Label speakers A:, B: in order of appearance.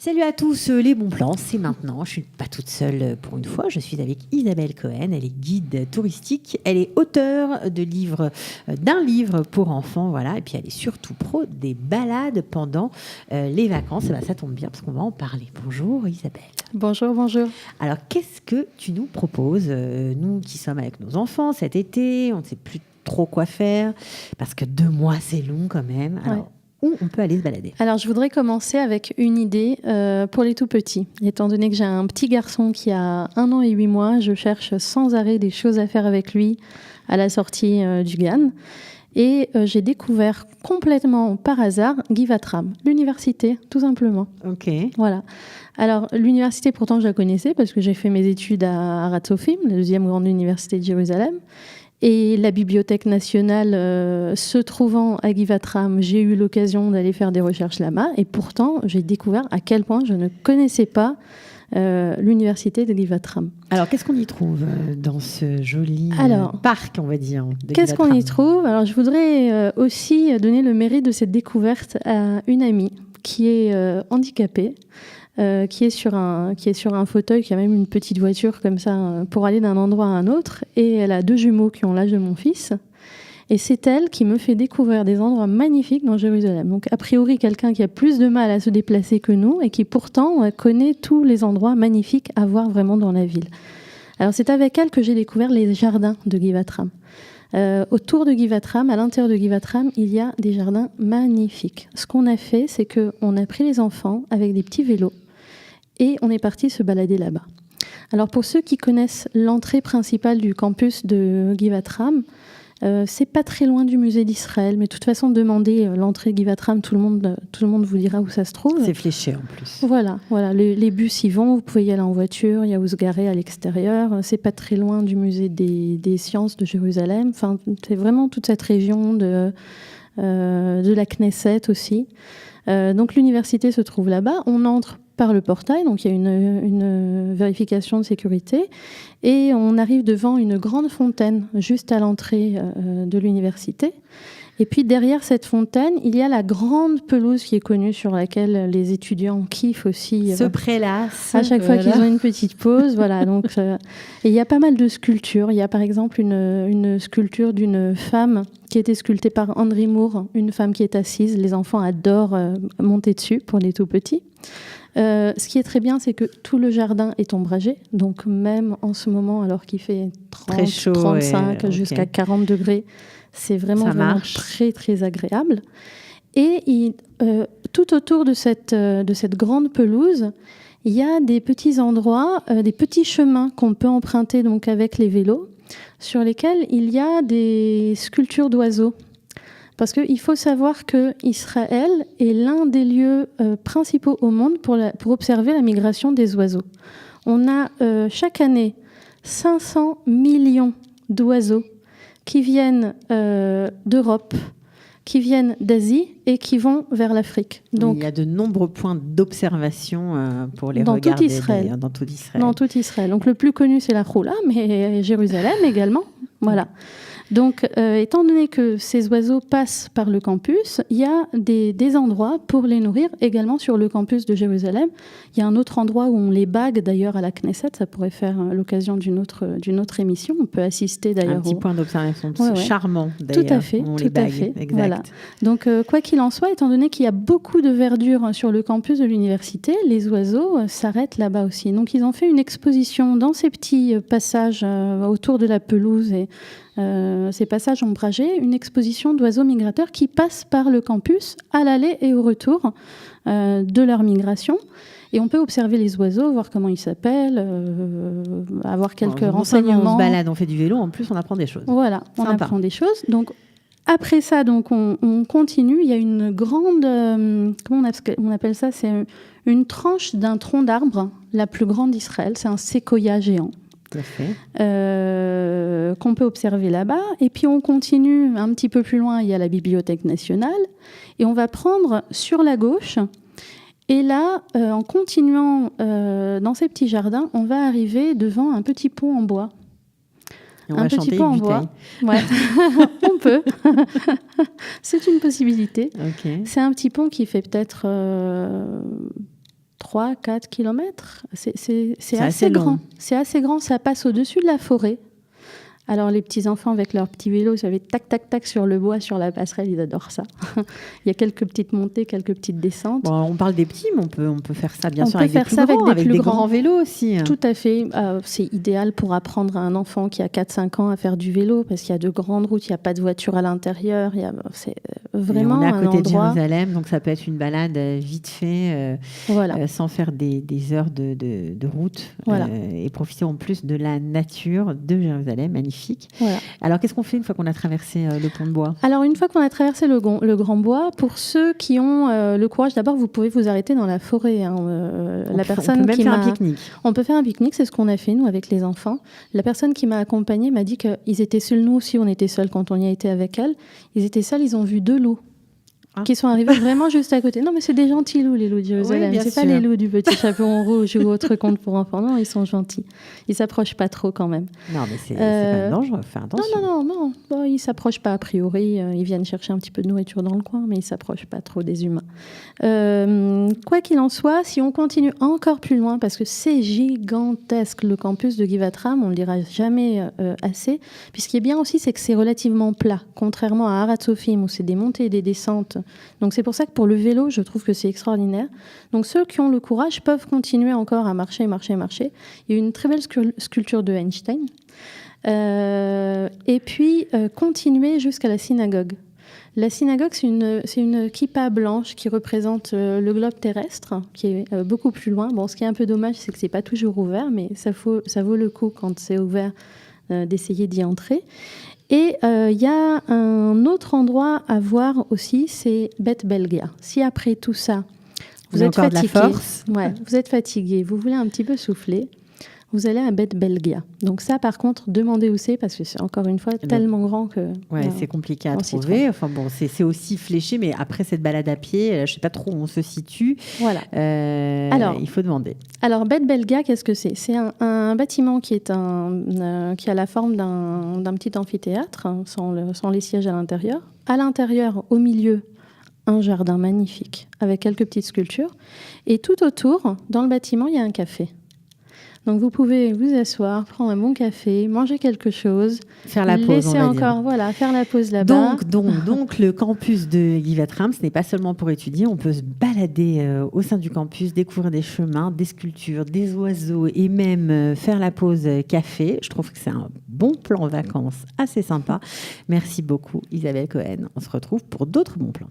A: Salut à tous, les bons plans, c'est maintenant. Je ne suis pas toute seule pour une fois. Je suis avec Isabelle Cohen. Elle est guide touristique. Elle est auteure d'un livre pour enfants. Voilà. Et puis, elle est surtout pro des balades pendant les vacances. Et ben, ça tombe bien parce qu'on va en parler. Bonjour Isabelle.
B: Bonjour, bonjour.
A: Alors, qu'est-ce que tu nous proposes, nous qui sommes avec nos enfants cet été? On ne sait plus trop quoi faire parce que 2 mois, c'est long quand même. Alors, où on peut aller se balader?
B: Alors, je voudrais commencer avec une idée pour les tout petits. Étant donné que j'ai un petit garçon qui a 1 an et 8 mois, je cherche sans arrêt des choses à faire avec lui à la sortie du GAN. Et j'ai découvert complètement par hasard Guy Vatram, l'université, tout simplement.
A: Ok.
B: Voilà. Alors, l'université, pourtant, je la connaissais parce que j'ai fait mes études à Arad Sophim, la 2e grande université de Jérusalem. Et la Bibliothèque nationale se trouvant à Guy Vatram, j'ai eu l'occasion d'aller faire des recherches là-bas. Et pourtant, j'ai découvert à quel point je ne connaissais pas l'université de Guy Vatram.
A: Alors, qu'est-ce qu'on y trouve dans ce joli parc, on va dire, de
B: Qu'est-ce qu'on y trouve? Alors, je voudrais aussi donner le mérite de cette découverte à une amie qui est handicapée. Qui est sur un fauteuil, qui a même une petite voiture comme ça pour aller d'un endroit à un autre. Et elle a 2 jumeaux qui ont l'âge de mon fils. Et c'est elle qui me fait découvrir des endroits magnifiques dans Jérusalem. Donc, a priori, quelqu'un qui a plus de mal à se déplacer que nous et qui pourtant connaît tous les endroits magnifiques à voir vraiment dans la ville. Alors, c'est avec elle que j'ai découvert les jardins de Guy Vatram. Autour de Guy Vatram, à l'intérieur de Guy Vatram, il y a des jardins magnifiques. Ce qu'on a fait, c'est qu'on a pris les enfants avec des petits vélos et on est parti se balader là-bas. Alors pour ceux qui connaissent l'entrée principale du campus de Guy Vatram, c'est pas très loin du musée d'Israël, mais de toute façon, demandez l'entrée de Guy Vatram, tout le monde vous dira où ça se trouve.
A: C'est fléché en plus.
B: Voilà, les bus y vont, vous pouvez y aller en voiture, il y a où se garer à l'extérieur. C'est pas très loin du musée des sciences de Jérusalem. Enfin, c'est vraiment toute cette région de la Knesset aussi. Donc l'université se trouve là-bas. On entre par le portail, donc il y a une vérification de sécurité, et on arrive devant une grande fontaine juste à l'entrée de l'université. Et puis derrière cette fontaine, il y a la grande pelouse qui est connue, sur laquelle les étudiants kiffent aussi.
A: Se prélassent.
B: À chaque fois qu'ils ont une petite pause. Voilà, donc, et il y a pas mal de sculptures. Il y a par exemple une sculpture d'une femme qui a été sculptée par Henry Moore, une femme qui est assise. Les enfants adorent monter dessus pour les tout petits. Ce qui est très bien, c'est que tout le jardin est ombragé. Donc même en ce moment, alors qu'il fait 30, très chaud, 35 jusqu'à 40 degrés, c'est vraiment très, très agréable. Et tout autour de cette grande pelouse, il y a des petits endroits, des petits chemins qu'on peut emprunter donc avec les vélos, sur lesquels il y a des sculptures d'oiseaux. Parce qu'il faut savoir qu'Israël est l'un des lieux principaux au monde pour observer la migration des oiseaux. On a chaque année 500 millions d'oiseaux qui viennent d'Europe, qui viennent d'Asie et qui vont vers l'Afrique. Donc,
A: il y a de nombreux points d'observation pour les regarder dans tout Israël.
B: Dans tout Israël. Donc le plus connu, c'est la Choula, mais Jérusalem également. Voilà. Donc, étant donné que ces oiseaux passent par le campus, il y a des endroits pour les nourrir également sur le campus de Jérusalem. Il y a un autre endroit où on les bague d'ailleurs à la Knesset. Ça pourrait faire l'occasion d'une autre émission. On peut assister d'ailleurs.
A: Un petit point d'observation charmant d'ailleurs.
B: Tout à fait.
A: On
B: tout
A: les bague.
B: À fait.
A: Exact.
B: Voilà. Donc, quoi qu'il en soit, étant donné qu'il y a beaucoup de verdure sur le campus de l'université, les oiseaux s'arrêtent là-bas aussi. Donc, ils ont fait une exposition dans ces petits passages autour de la pelouse et ces passages ombragés, une exposition d'oiseaux migrateurs qui passent par le campus à l'aller et au retour de leur migration. Et on peut observer les oiseaux, voir comment ils s'appellent, avoir quelques renseignements.
A: On se balade, on fait du vélo, en plus on apprend des choses.
B: Voilà, on apprend des choses. Donc, après ça, donc, on continue. Il y a une grande... comment on appelle ça? C'est une tranche d'un tronc d'arbre, la plus grande d'Israël. C'est un séquoia géant.
A: Tout à fait.
B: Qu'on peut observer là-bas. Et puis on continue un petit peu plus loin, il y a la Bibliothèque nationale. Et on va prendre sur la gauche. Et là, en continuant dans ces petits jardins, on va arriver devant un petit pont en bois.
A: Et on va chanter
B: pont en bois. Ouais. On peut. C'est une possibilité.
A: Okay.
B: C'est un petit pont qui fait peut-être 3-4 kilomètres. C'est
A: assez
B: assez
A: long.
B: grand. C'est assez grand, ça passe au-dessus de la forêt. Alors les petits-enfants avec leur petit vélo, ils avaient tac, tac, tac sur le bois, sur la passerelle, ils adorent ça. Il y a quelques petites montées, quelques petites descentes.
A: Bon, on parle des petits, mais on peut faire ça bien
B: On
A: sûr
B: peut
A: avec
B: faire
A: des plus
B: ça
A: grands,
B: avec des plus
A: grands
B: grands.
A: vélos aussi.
B: Tout à fait. C'est idéal pour apprendre à un enfant qui a 4-5 ans à faire du vélo, parce qu'il y a de grandes routes, il n'y a pas de voiture à l'intérieur. C'est vraiment
A: on est à
B: un
A: côté de
B: endroit...
A: Jérusalem, donc ça peut être une balade vite fait,
B: Voilà.
A: sans faire des heures de route,
B: Voilà.
A: et profiter en plus de la nature de Jérusalem, magnifique.
B: Voilà.
A: Alors, qu'est-ce qu'on fait une fois qu'on a traversé le pont de bois?
B: Alors, une fois qu'on a traversé le Grand Bois, pour ceux qui ont le courage, d'abord, vous pouvez vous arrêter dans la forêt.
A: On peut même faire un pique-nique.
B: On peut faire un pique-nique, c'est ce qu'on a fait, nous, avec les enfants. La personne qui m'a accompagnée m'a dit qu'ils étaient seuls. Nous aussi, on était seuls quand on y a été avec elle. Ils étaient seuls, ils ont vu 2 loups. Qui sont arrivés vraiment juste à côté. Non, mais c'est des gentils loups, les loups de Jérusalem.
A: Oui,
B: c'est pas les loups du petit chaperon rouge ou autre conte pour enfants. Non, ils sont gentils. Ils s'approchent pas trop quand même.
A: Non, mais c'est pas dangereux. Faire attention.
B: Non. Bon, ils s'approchent pas a priori. Ils viennent chercher un petit peu de nourriture dans le coin, mais ils s'approchent pas trop des humains. Quoi qu'il en soit, si on continue encore plus loin, parce que c'est gigantesque, le campus de Givatram, on ne le dira jamais assez. Puis ce qui est bien aussi, c'est que c'est relativement plat, contrairement à Harat Sofim où c'est des montées et des descentes. Donc c'est pour ça que pour le vélo, je trouve que c'est extraordinaire. Donc ceux qui ont le courage peuvent continuer encore à marcher. Il y a une très belle sculpture de Einstein. Et puis continuer jusqu'à la synagogue. La synagogue, c'est une kippa blanche qui représente le globe terrestre, qui est beaucoup plus loin. Bon, ce qui est un peu dommage, c'est que c'est pas toujours ouvert, mais ça vaut le coup quand c'est ouvert d'essayer d'y entrer. Et il y a un autre endroit à voir aussi, c'est Beth Belga. Si après tout ça, vous êtes fatigué, vous êtes fatigué, vous voulez un petit peu souffler, vous allez à Beth Belga. Donc ça, par contre, demandez où c'est, parce que c'est encore une fois tellement grand que...
A: Ouais, c'est compliqué à trouver. Enfin bon, c'est aussi fléché, mais après cette balade à pied, je ne sais pas trop où on se situe.
B: Voilà.
A: Alors, il faut demander.
B: Alors, Beth Belga, qu'est-ce que c'est? C'est un bâtiment qui a la forme d'un petit amphithéâtre, sans les sièges à l'intérieur. À l'intérieur, au milieu, un jardin magnifique, avec quelques petites sculptures. Et tout autour, dans le bâtiment, il y a un café. Donc vous pouvez vous asseoir, prendre un bon café, manger quelque chose,
A: faire la pause,
B: faire la pause là-bas.
A: Donc le campus de Givatram, ce n'est pas seulement pour étudier, on peut se balader au sein du campus, découvrir des chemins, des sculptures, des oiseaux et même faire la pause café. Je trouve que c'est un bon plan vacances assez sympa. Merci beaucoup Isabelle Cohen. On se retrouve pour d'autres bons plans.